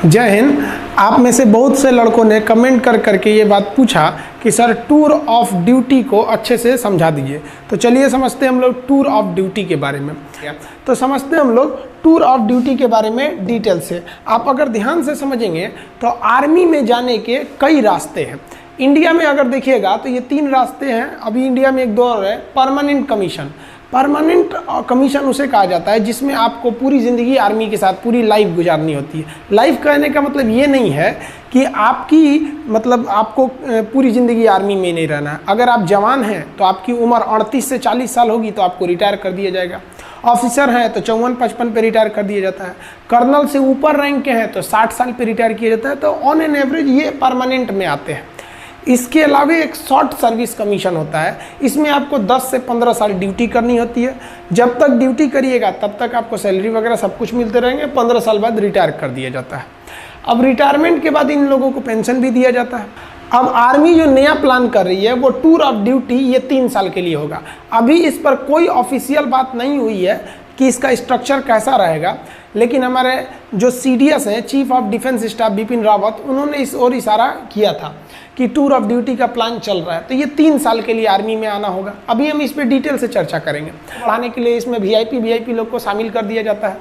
जय हिंद। आप में से बहुत से लड़कों ने कमेंट कर करके ये बात पूछा कि सर टूर ऑफ ड्यूटी को अच्छे से समझा दीजिए। तो चलिए समझते हैं हम लोग टूर ऑफ ड्यूटी के बारे में। तो समझते हैं हम लोग टूर ऑफ ड्यूटी के बारे में डिटेल से। आप अगर ध्यान से समझेंगे तो आर्मी में जाने के कई रास्ते हैं। इंडिया में अगर देखिएगा तो ये 3 रास्ते हैं। अभी इंडिया में एक दौर है परमानेंट कमीशन। परमानेंट कमीशन उसे कहा जाता है जिसमें आपको पूरी ज़िंदगी आर्मी के साथ पूरी लाइफ गुजारनी होती है। लाइफ कहने का मतलब ये नहीं है कि आपको पूरी ज़िंदगी आर्मी में नहीं रहना है। अगर आप जवान हैं तो आपकी उम्र 38 से 40 साल होगी तो आपको रिटायर कर दिया जाएगा। ऑफिसर हैं तो 54-55 पे रिटायर कर दिया जाता है। कर्नल से ऊपर रैंक के हैं तो 60 साल पे रिटायर किया जाता है। तो ऑन एन एवरेज ये परमानेंट में आते हैं। इसके अलावा एक शॉर्ट सर्विस कमीशन होता है। इसमें आपको 10 से 15 साल ड्यूटी करनी होती है। जब तक ड्यूटी करिएगा तब तक आपको सैलरी वगैरह सब कुछ मिलते रहेंगे। 15 साल बाद रिटायर कर दिया जाता है। अब रिटायरमेंट के बाद इन लोगों को पेंशन भी दिया जाता है। अब आर्मी जो नया प्लान कर रही है वो टूर ऑफ ड्यूटी ये 3 साल के लिए होगा। अभी इस पर कोई ऑफिशियल बात नहीं हुई है कि इसका स्ट्रक्चर कैसा रहेगा, लेकिन हमारे जो CDS हैं, chief of defence staff Bipin Rawat, उन्होंने इस ओर इशारा किया था कि टूर ऑफ ड्यूटी का प्लान चल रहा है। तो ये 3 साल के लिए आर्मी में आना होगा। अभी हम इस पर डिटेल से चर्चा करेंगे। पढ़ाने के लिए इसमें VIP लोग को शामिल कर दिया जाता है।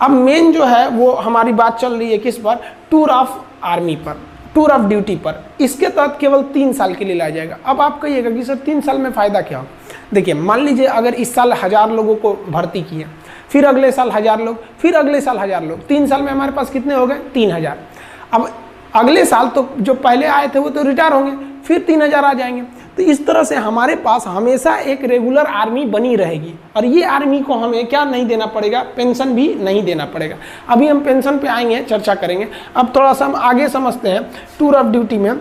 अब मेन जो है वो हमारी बात चल रही है किस पर, टूर ऑफ आर्मी पर, टूर ऑफ ड्यूटी पर। इसके तहत केवल 3 साल के लिए लाया जाएगा। अब आप कहिएगा कि सर 3 साल में फ़ायदा क्या हो। देखिए, मान लीजिए अगर इस साल 1000 लोगों को भर्ती किए, फिर अगले साल 1000 लोग, फिर अगले साल 1000 लोग, 3 साल में हमारे पास कितने हो गए, 3000। अब अगले साल तो जो पहले आए थे वो तो रिटायर होंगे, फिर 3000 आ जाएंगे। तो इस तरह से हमारे पास हमेशा एक रेगुलर आर्मी बनी रहेगी। और ये आर्मी को हमें क्या नहीं देना पड़ेगा, पेंशन भी नहीं देना पड़ेगा। अभी हम पेंशन पे आएंगे, चर्चा करेंगे। अब थोड़ा सा हम आगे समझते हैं टूर ऑफ ड्यूटी में।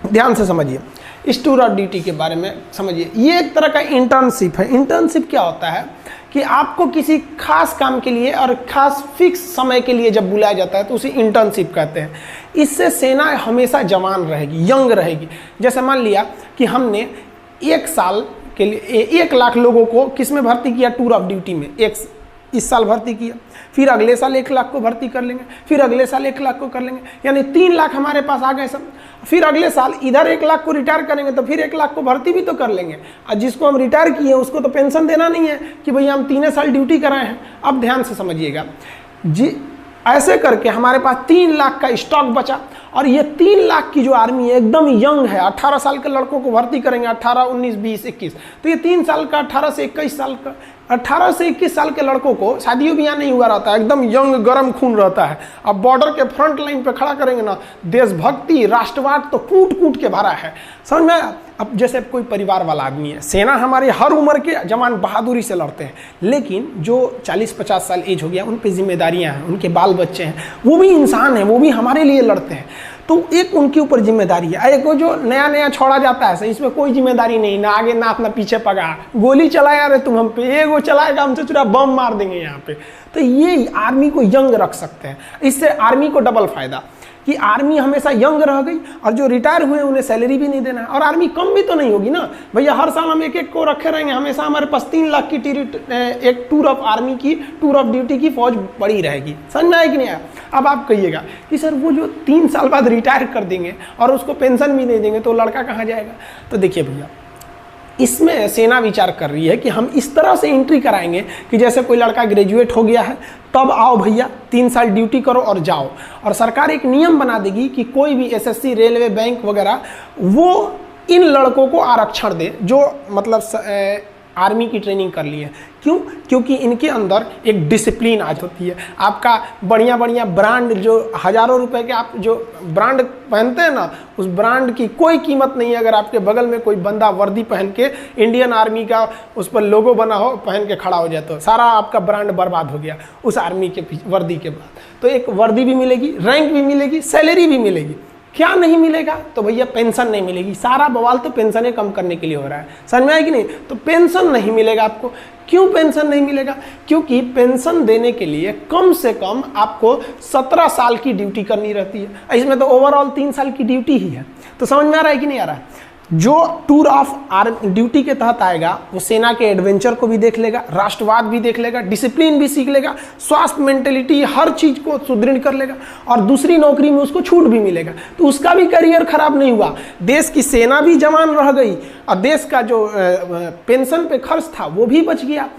ध्यान से समझिए, इस टूर ऑफ ड्यूटी के बारे में समझिए। ये एक तरह का इंटर्नशिप है। इंटर्नशिप क्या होता है कि आपको किसी खास काम के लिए और खास फिक्स समय के लिए जब बुलाया जाता है तो उसे इंटर्नशिप कहते हैं। इससे सेना हमेशा जवान रहेगी, यंग रहेगी। जैसे मान लिया कि हमने 1 साल के लिए 1 लाख लोगों को किस में भर्ती किया, टूर ऑफ ड्यूटी में। इस साल भर्ती किया, फिर अगले साल 1 लाख को भर्ती कर लेंगे, फिर अगले साल 1 लाख को कर लेंगे, यानी 3 लाख हमारे पास आ गए सब। फिर अगले साल इधर 1 लाख को रिटायर करेंगे तो फिर 1 लाख को भर्ती भी तो कर लेंगे। और जिसको हम रिटायर किए उसको तो पेंशन देना नहीं है कि भैया हम 3 साल ड्यूटी कराए हैं। अब ध्यान से समझिएगा जी, ऐसे करके हमारे पास 3 लाख का स्टॉक बचा। और ये 3 लाख की जो आर्मी है एकदम यंग है। 18 साल के लड़कों को भर्ती करेंगे, 18, 19, 20, 21। तो ये 3 साल का, 18 से 21 साल का, 18 से 21 साल के लड़कों को शादियों भी यहाँ नहीं हुआ रहता है, एकदम यंग गर्म खून रहता है। अब बॉर्डर के फ्रंट लाइन पे खड़ा करेंगे ना, देशभक्ति राष्ट्रवाद तो कूट कूट के भरा है, समझ में। अब जैसे कोई परिवार वाला आदमी है, सेना हमारी हर उम्र के जवान बहादुरी से लड़ते हैं, लेकिन जो 40-50 साल एज हो गया उन पे जिम्मेदारियां हैं, उनके बाल बच्चे हैं, वो भी इंसान हैं, वो भी हमारे लिए लड़ते हैं। तो एक उनके ऊपर जिम्मेदारी है। एक जो नया नया छोड़ा जाता है, इसमें कोई जिम्मेदारी नहीं, ना आगे ना अपना पीछे पगा, गोली चलाया रे तुम हम पे, एगो चलाएगा हमसे चुरा बम मार देंगे यहाँ पे। तो ये आर्मी को यंग रख सकते हैं। इससे आर्मी को डबल फायदा कि आर्मी हमेशा यंग रह गई, और जो रिटायर हुए उन्हें सैलरी भी नहीं देना है, और आर्मी कम भी तो नहीं होगी ना भैया। हर साल हम 1-1 को रखे रहेंगे, हमेशा हमारे पास 3 लाख की एक टूर ऑफ आर्मी की, टूर ऑफ ड्यूटी की फौज बड़ी रहेगी। समझ में आया कि नहीं आया। अब आप कहिएगा कि सर वो जो 3 साल बाद रिटायर कर देंगे और उसको पेंशन भी नहीं देंगे तो लड़का कहाँ जाएगा। तो देखिए भैया, इसमें सेना विचार कर रही है कि हम इस तरह से एंट्री कराएंगे कि जैसे कोई लड़का ग्रेजुएट हो गया है, तब आओ भैया 3 साल ड्यूटी करो और जाओ। और सरकार एक नियम बना देगी कि कोई भी SSC, रेलवे, बैंक वगैरह वो इन लड़कों को आरक्षण दे जो आर्मी की ट्रेनिंग कर ली है। क्यों? क्योंकि इनके अंदर एक डिसिप्लिन आज होती है। आपका बढ़िया बढ़िया ब्रांड, जो हज़ारों रुपए के आप जो ब्रांड पहनते हैं ना, उस ब्रांड की कोई कीमत नहीं है अगर आपके बगल में कोई बंदा वर्दी पहन के इंडियन आर्मी का उस पर लोगो बना हो, पहन के खड़ा हो जाए तो सारा आपका ब्रांड बर्बाद हो गया उस आर्मी के वर्दी के बाद। तो एक वर्दी भी मिलेगी, रैंक भी मिलेगी, सैलरी भी मिलेगी। क्या नहीं मिलेगा? तो भैया पेंशन नहीं मिलेगी। सारा बवाल तो पेंशनें कम करने के लिए हो रहा है, समझ में आया कि नहीं। तो पेंशन नहीं मिलेगा आपको। क्यों पेंशन नहीं मिलेगा? क्योंकि पेंशन देने के लिए कम से कम आपको 17 साल की ड्यूटी करनी रहती है। इसमें तो ओवरऑल 3 साल की ड्यूटी ही है। तो समझ में आ रहा है कि नहीं आ रहा है। जो टूर ऑफ ड्यूटी के तहत आएगा वो सेना के एडवेंचर को भी देख लेगा, राष्ट्रवाद भी देख लेगा, डिसिप्लिन भी सीख लेगा, स्वास्थ्य, मेंटेलिटी, हर चीज को सुदृढ़ कर लेगा और दूसरी नौकरी में उसको छूट भी मिलेगा, तो उसका भी करियर खराब नहीं हुआ। देश की सेना भी जवान रह गई और देश का जो पेंशन पे खर्च था वो भी बच गया।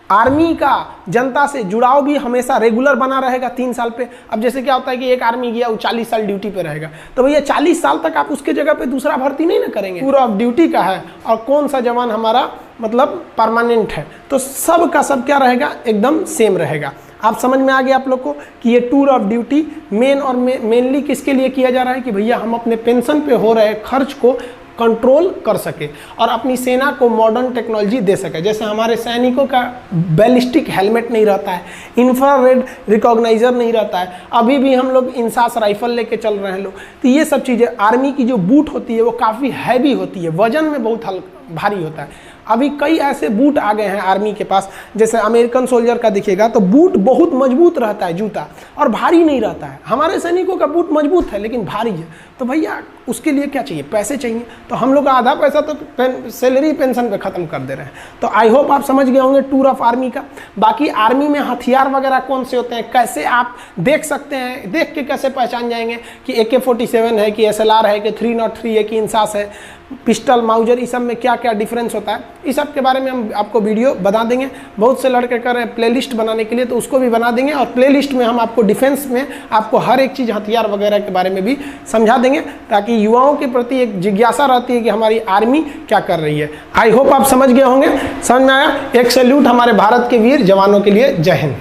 आर्मी का जनता से जुड़ाव भी हमेशा रेगुलर बना रहेगा 3 साल पे। अब जैसे क्या होता है कि एक आर्मी गया वो 40 साल ड्यूटी पे रहेगा, तो भैया 40 साल तक आप उसके जगह पे दूसरा भर्ती नहीं ना करेंगे। टूर ऑफ ड्यूटी का है और कौन सा जवान हमारा मतलब परमानेंट है, तो सब का सब क्या रहेगा, एकदम सेम रहेगा। आप समझ में आ गया आप लोग को कि ये टूर ऑफ ड्यूटी मेनली किसके लिए किया जा रहा है कि भैया हम अपने पेंशन पे हो रहे खर्च को कंट्रोल कर सके और अपनी सेना को मॉडर्न टेक्नोलॉजी दे सके। जैसे हमारे सैनिकों का बैलिस्टिक हेलमेट नहीं रहता है, इंफ्रारेड रिकॉग्नाइजर नहीं रहता है, अभी भी हम लोग इंसास राइफल लेके चल रहे हैं लोग, तो ये सब चीज़ें। आर्मी की जो बूट होती है वो काफ़ी हैवी होती है, वजन में बहुत भारी होता है। अभी कई ऐसे बूट आ गए हैं आर्मी के पास, जैसे अमेरिकन सोल्जर का देखिएगा तो बूट बहुत मजबूत रहता है जूता, और भारी नहीं रहता है। हमारे सैनिकों का बूट मजबूत है लेकिन भारी है, तो भैया उसके लिए क्या चाहिए, पैसे चाहिए। तो हम लोग का आधा पैसा तो सैलरी पेंशन पे ख़त्म कर दे रहे हैं। तो आई होप आप समझ गए होंगे टूर ऑफ आर्मी का। बाकी आर्मी में हथियार वगैरह कौन से होते हैं, कैसे आप देख सकते हैं, देख के कैसे पहचान जाएंगे कि AK-47 है कि SLR है कि 303 है कि इंसास है, पिस्टल, माउजर, इस सब में क्या क्या डिफरेंस होता है, इस सब के बारे में हम आपको वीडियो बना देंगे। बहुत से लड़के कर रहे हैं प्लेलिस्ट बनाने के लिए, तो उसको भी बना देंगे और प्लेलिस्ट में हम आपको डिफेंस में आपको हर एक चीज़ हथियार वगैरह के बारे में भी समझा देंगे, ताकि युवाओं के प्रति एक जिज्ञासा रहती है कि हमारी आर्मी क्या कर रही है। आई होप आप समझ गए होंगे। समझ में आया? एक सैल्यूट हमारे भारत के वीर जवानों के लिए। जय हिंद।